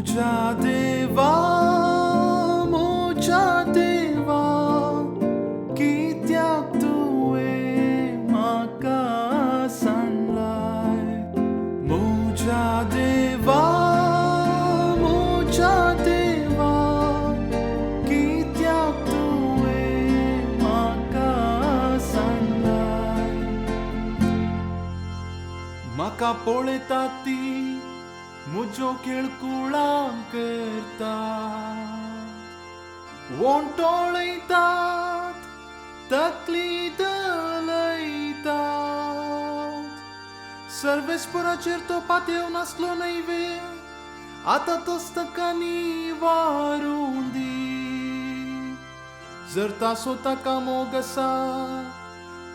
मोजा देवा कित्याक तुवें म्हाका सांडलाय मोजा देवा कित्याक तुवें म्हाका सांडलाय म्हाका पळयता ती म्हजो खेळकुळां करता वोंटोळयतात तकली दलयतात सर्वेस्पराचेर तो पातयेव नासलो न्हय आतां तोच ताका निवारून दी जर तासो ताका मोग आसा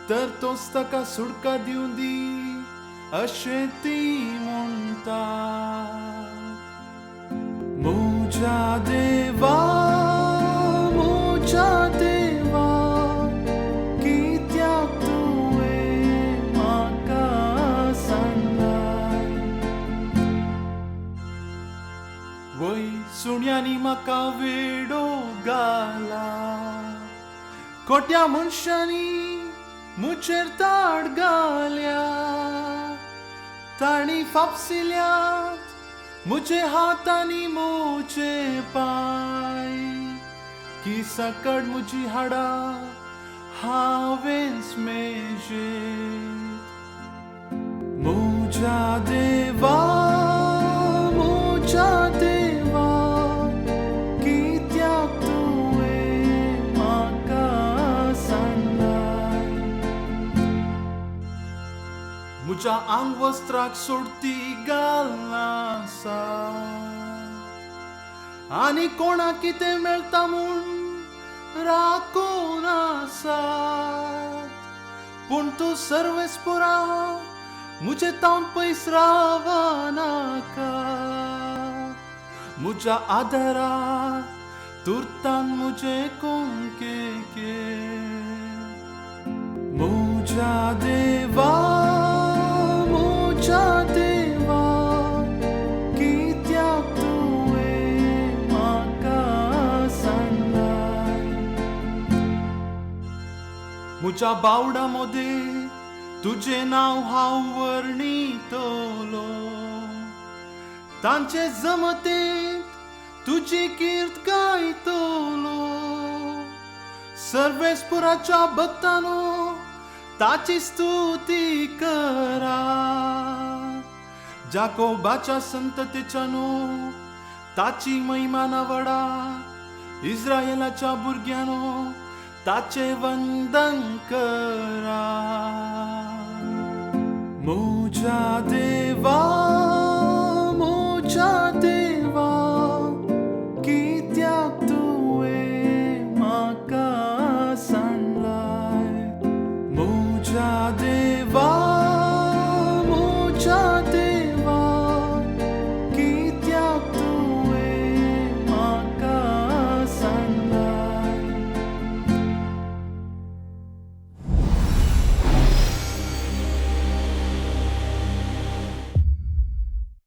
तर तोच ताका सुडका दिवन दी अशें ती म्हणटा मोजा देवा कित्याक तुवें म्हाका सांडलाय वय सुण्यांनी म्हाका वेडो घाला खोट्या मनशांनी मुचेर ताड घाल्या ताणी फापसिल्यात मुझे हाथ आनी मोचे पाय की सकड मुजी हाडा हावें स्मेजेत मोजा देवा कित्याक तुवें म्हाका सांडलाय म्हज्या आंग वस्त्राक सोडती घालना आनी कोणाक कितें मेळटा म्हूण राखून आसात पूण तूं सर्वेस्परा म्हजे तावन पयस रावा नाका म्हज्या आदाराक तुर्तान म्हजे कोंकेके मोजा देवा कित्याक तुवें म्हाका सांडलाय म्हज्या बावडा मदें तुजें नांव हांव वर्णितलो तांचे जमतेंत तुजी कीर्त गायतलो सर्वेस्पराच्या भक्तांनो ताची स्तुती करा जाकोबाच्या संततेच्यानो ताची महिमा नावडा इस्रायेलाच्या भुरग्यानो ताचे वंदन करा मोजा देवा कित्याक तुवें म्हाका सांडलाय मोजा देवा